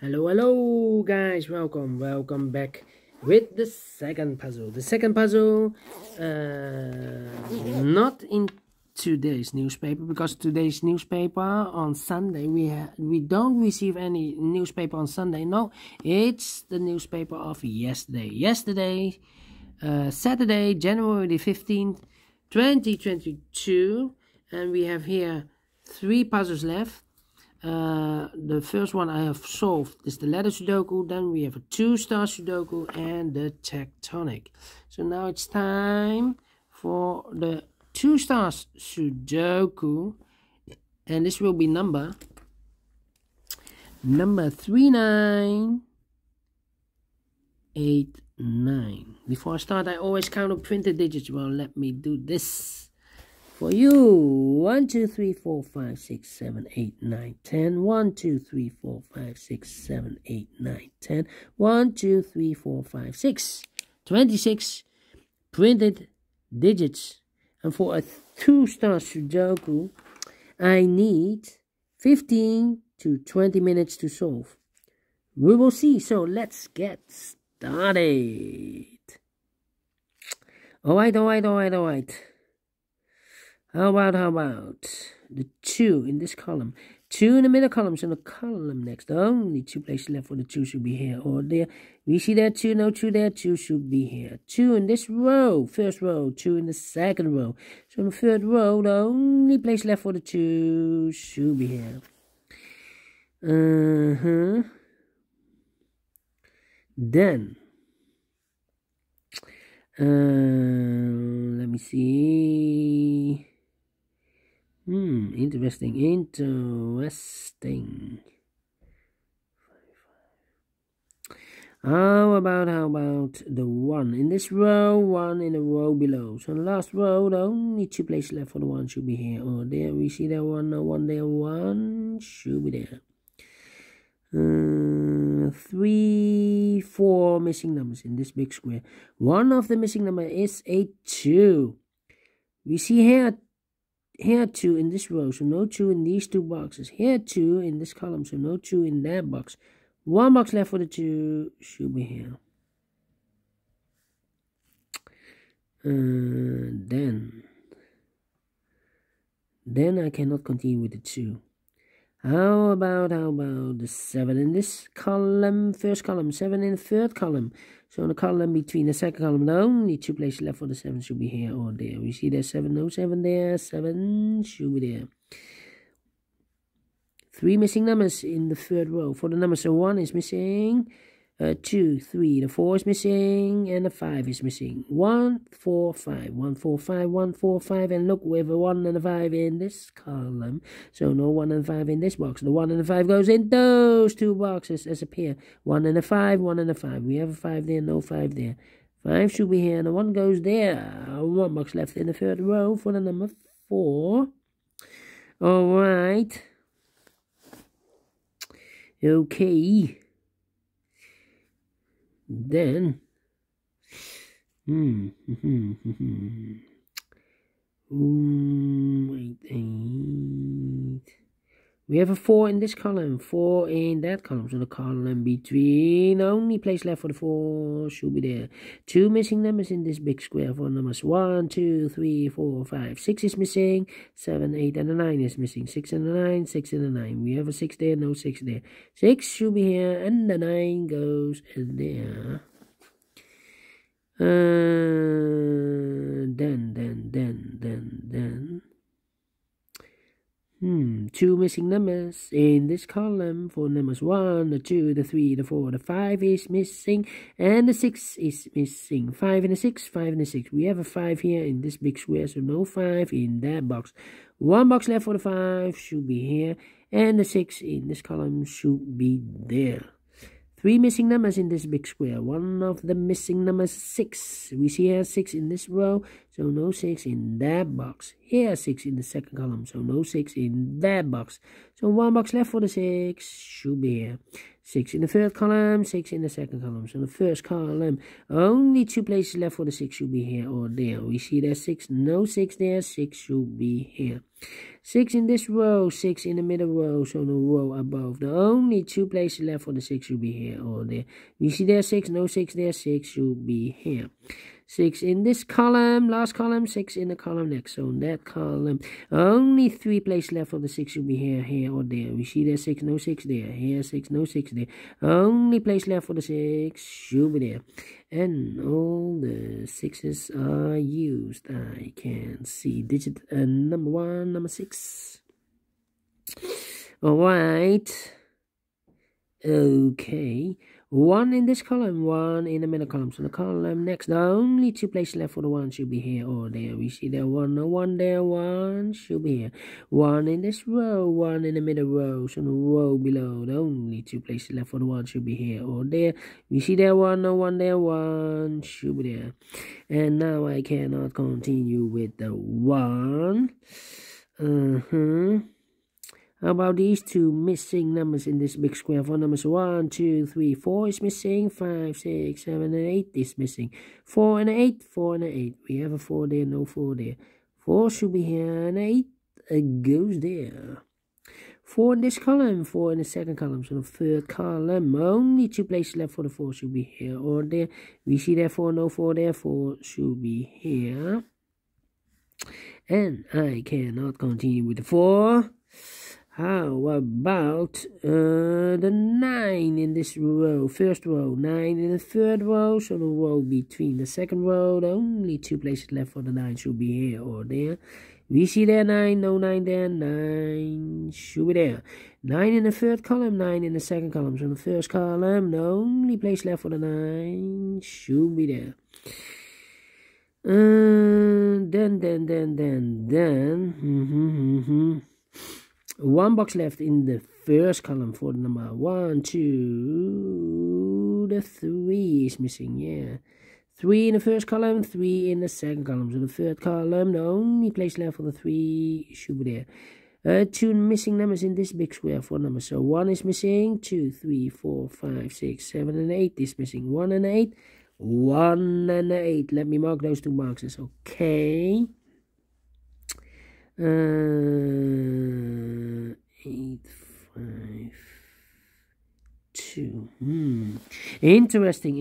Hello guys, welcome back with the second puzzle. The second puzzle, not in today's newspaper, because today's newspaper on Sunday we don't receive any newspaper on Sunday. No, it's the newspaper of yesterday, Saturday, January the 15th, 2022, and we have here 3 puzzles left. The first one I have solved is the letter Sudoku. Then we have a 2 Stars Sudoku and the tectonic. So now it's time for the 2 Stars Sudoku, and this will be number 3989. Before I start, I always count up printed digits. Well, let me do this for you. 1, 2, 3, 4, 5, 6, 7, 8, 9, 10. 1, 2, 3, 4, 5, 6, 7, 8, 9, 10. 1, 2, 3, 4, 5, 6. 26 printed digits. And for a 2 Stars Sudoku, I need 15 to 20 minutes to solve. We will see. So let's get started. Alright. How about the 2 in this column? 2 in the middle column, so the column next. Only 2 places left for the 2 should be here or there. We see there 2, no 2 there, 2 should be here. 2 in this row, first row, 2 in the second row. So in the third row, the only place left for the 2 should be here. Then, let me see. Interesting. How about the 1 in this row, 1 in the row below? So the last row, the only 2 places left for the 1 should be here or there. We see there 1, no 1 there, 1 should be there. 3, 4 missing numbers in this big square. One of the missing number is a 2. We see here 2 in this row, so no 2 in these 2 boxes. Here 2 in this column, so no 2 in that box. 1 box left for the 2 should be here. Then I cannot continue with the 2. How about the 7 in this column, first column, 7 in the third column. So in the column between the second column, the only 2 places left for the 7 should be here or there. We see there's 7, no 7 there, 7 should be there. 3 missing numbers in the third row. For the numbers, so 1 is missing, 2, 3, the 4 is missing, and the 5 is missing. 1, 4, 5, 1, 4, 5, 1, 4, 5, and look, we have a 1 and a 5 in this column, so no 1 and 5 in this box. The 1 and the 5 goes in those 2 boxes as a pair. 1 and a 5, 1 and a 5. We have a 5 there, no 5 there. 5 should be here, and the 1 goes there. 1 box left in the third row for the number 4. Alright. Okay. Then, 8, 8. We have a 4 in this column, 4 in that column. So the column between, only place left for the 4 should be there. 2 missing numbers in this big square for numbers 1, 2, 3, 4, 5. 6 is missing, 7, 8, and the 9 is missing. 6 and the 9, 6 and the 9. We have a 6 there, no 6 there. 6 should be here, and the 9 goes there. Then. 2 missing numbers in this column for numbers 1, the 2, the 3, the 4, the 5 is missing, and the 6 is missing. 5 and the 6, 5 and the 6. We have a 5 here in this big square, so no 5 in that box. 1 box left for the 5 should be here, and the 6 in this column should be there. 3 missing numbers in this big square. One of the missing numbers 6. We see here 6 in this row, so no 6 in that box. Here 6 in the second column, so no 6 in that box. So 1 box left for the 6 should be here. 6 in the third column, 6 in the second column. So the first column, only 2 places left for the 6 should be here or there. We see there's 6, no 6 there, 6 should be here. 6 in this row, 6 in the middle row, so the row above. The only 2 places left for the 6 should be here or there. We see there's 6, no 6 there, 6 should be here. 6 in this column, last column, 6 in the column next. So in that column, only 3 places left for the 6 should be here, here, or there. We see there's 6, no 6 there. Here, 6, no 6 there. Only place left for the 6 should be there. And all the 6s are used. I can see digit number 1, number 6. Alright. Okay. 1 in this column, 1 in the middle column. So the column next, the only 2 places left for the 1 should be here or there. We see there 1, no 1 there, 1 should be here. 1 in this row, 1 in the middle row. So the row below, the only 2 places left for the 1 should be here or there. We see there 1, no 1 there, 1 should be there. And now I cannot continue with the 1. How about these 2 missing numbers in this big square? For numbers 1, 2, 3, 4 is missing. 5, 6, 7, and 8 is missing. 4 and 8, 4 and 8. We have a 4 there, no 4 there. 4 should be here, and 8 goes there. 4 in this column, 4 in the second column. So the third column, only 2 places left for the 4 should be here or there. We see there 4, no 4 there. 4 should be here. And I cannot continue with the 4. How about the 9 in this row, first row, 9 in the third row, so the row between the second row, the only 2 places left for the 9 should be here or there. We see there 9, no 9 there, 9 should be there. 9 in the third column, 9 in the second column, so the first column, the only place left for the 9 should be there. Then, 1 box left in the first column for the number 1, 2, the 3 is missing, yeah. 3 in the first column, 3 in the second column. So the third column, the only place left for the 3 should be there. 2 missing numbers in this big square for numbers. So 1 is missing, 2, 3, 4, 5, 6, 7, and 8 is missing. 1 and 8, 1 and 8. Let me mark those 2 boxes, okay. 8, 5, 2. Interesting.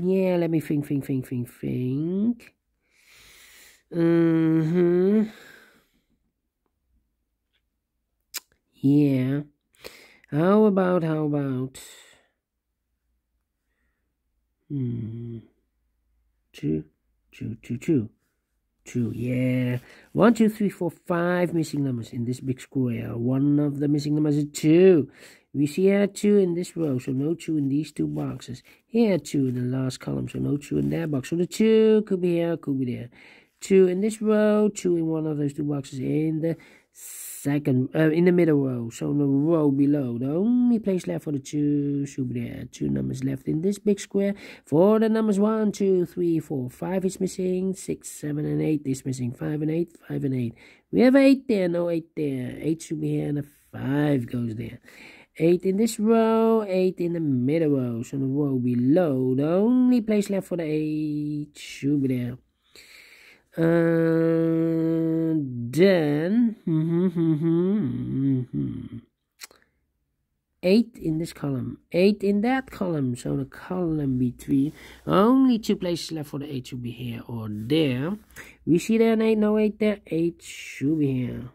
Yeah, let me think. Yeah. How about 2. 2, yeah. 1, 2, 3, 4, 5 missing numbers in this big square. One of the missing numbers is 2. We see here 2 in this row, so no 2 in these 2 boxes. Here 2 in the last column, so no 2 in that box. So the 2 could be here, could be there. 2 in this row, 2 in one of those 2 boxes in the second, in the middle row. So in the row below, the only place left for the 2 should be there. 2 numbers left in this big square. For the numbers 1, 2, 3, 4, 5 is missing. 6, 7, and 8 is missing. 5 and 8, 5 and 8. We have 8 there, no 8 there. 8 should be here, and a 5 goes there. 8 in this row, 8 in the middle row. So the row below, the only place left for the 8 should be there. Then 8 in this column, 8 in that column. So the column between, only 2 places left for the 8 should be here or there. We see there an 8, no 8 there. 8 should be here.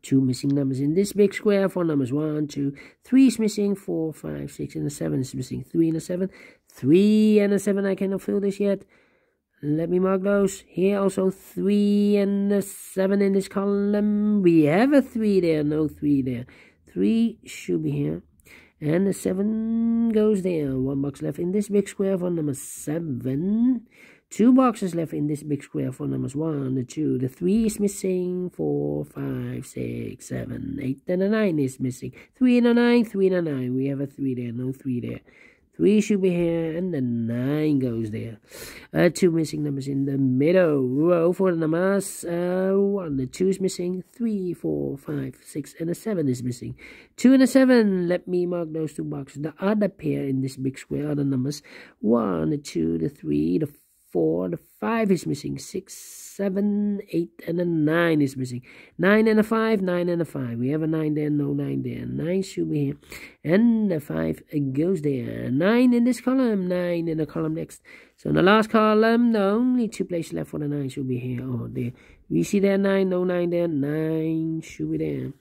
2 missing numbers in this big square for numbers 1, 2, 3 is missing. 4, 5, 6, and the 7 is missing. 3 and a 7, 3 and a 7. I cannot fill this yet. Let me mark those. Here also 3 and a 7 in this column. We have a 3 there, no 3 there. 3 should be here. And the 7 goes there. 1 box left in this big square for number 7. 2 boxes left in this big square for numbers 1, the 2. The 3 is missing. 4, 5, 6, 7, 8, and a 9 is missing. 3 and a 9, 3 and a 9. We have a 3 there, no 3 there. 3 should be here, and the 9 goes there. 2 missing numbers in the middle row for the numbers. 1, the 2 is missing. 3, 4, 5, 6, and a 7 is missing. 2 and a 7. Let me mark those 2 boxes. The other pair in this big square are the numbers 1, the 2, the 3, the 4, the 5 is missing. 6, 7, 8, and a 9 is missing. 9 and a 5, 9 and a 5. We have a 9 there, no 9 there. 9 should be here. And the 5 goes there. 9 in this column, 9 in the column next. So in the last column, the only 2 places left for the 9 should be here or there. We see there 9, no 9 there. 9 should be there.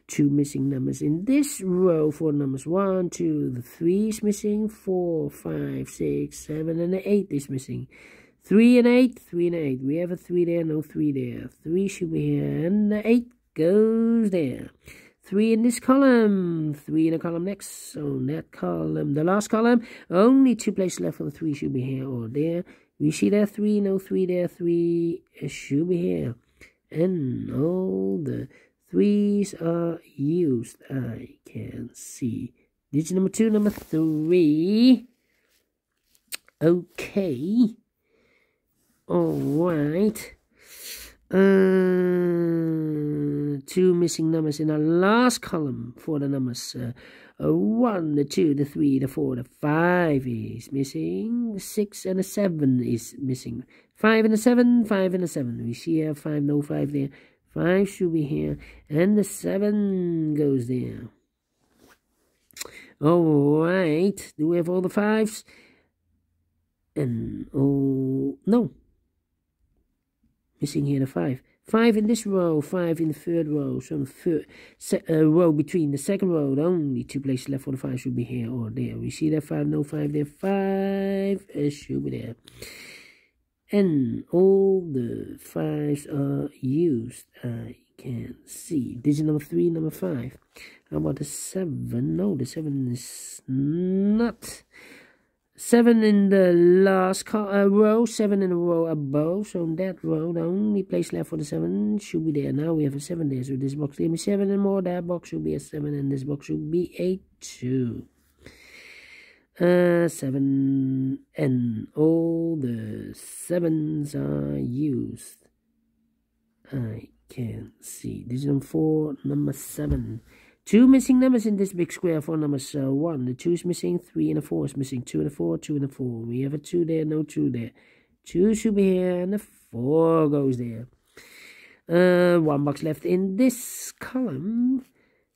2 missing numbers in this row for numbers 1, 2, the 3 is missing. 4, 5, 6, 7, and the 8 is missing. 3 and 8, 3 and 8. We have a 3 there, no 3 there. 3 should be here, and the 8 goes there. 3 in this column, 3 in the column next. So that column, the last column, only 2 places left for the 3 should be here or there. We see there 3, no 3 there, 3 should be here. And all the 3s are used. I can see. Digit number 2, number 3. Okay. Alright. 2 missing numbers in the last column for the numbers 1, the 2, the 3, the 4, the 5 is missing. 6 and a 7 is missing. 5 and a 7, 5 and a 7. We see here 5, no 5 there. 5 should be here, and the 7 goes there. Alright, do we have all the 5s? And oh no. Missing here the 5. 5 in this row, 5 in the third row. So the third row between the second row, the only 2 places left for the 5 should be here or there. We see that 5, no 5 there. 5 should be there. And all the 5s are used. I can see. Digit number 3, number 5. How about the 7? No, the 7 is not. 7 in the last row, 7 in the row above. So in that row, the only place left for the 7 should be there. Now we have a 7 there. So this box gave me 7 and more. That box should be a 7, and this box should be a 2. 7, and all the 7s are used. I can see. This is number 4, number 7. 2 missing numbers in this big square for numbers 1. The 2 is missing, 3 and a 4 is missing. 2 and a 4, 2 and a 4. We have a 2 there, no 2 there. 2 should be here, and the 4 goes there. 1 box left in this column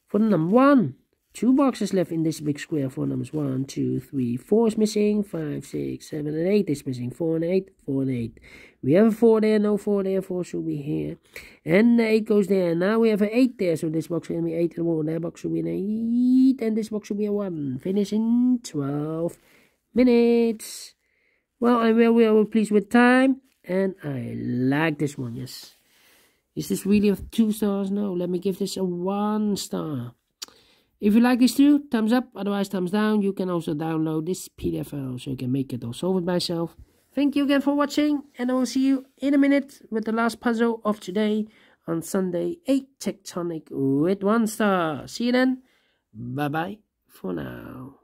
for number 1. 2 boxes left in this big square for numbers 1, 2, 3, 4 is missing. 5, 6, 7, and 8 is missing. 4 and 8, 4 and 8. We have a 4 there, no 4 there. 4 should be here. And the 8 goes there. Now we have an 8 there, so this box will be 8 and more. That box should be an 8, and this box should be a 1. Finish in 12 minutes. Well, I'm very pleased with time, and I like this one, yes. Is this really a 2 stars? No, let me give this a 1 star. If you like this too, thumbs up, otherwise thumbs down. You can also download this PDF file so you can make it or solve it by yourself. Thank you again for watching, and I will see you in a minute with the last puzzle of today on Sunday, 8 Tectonic with 1 star. See you then. Bye-bye for now.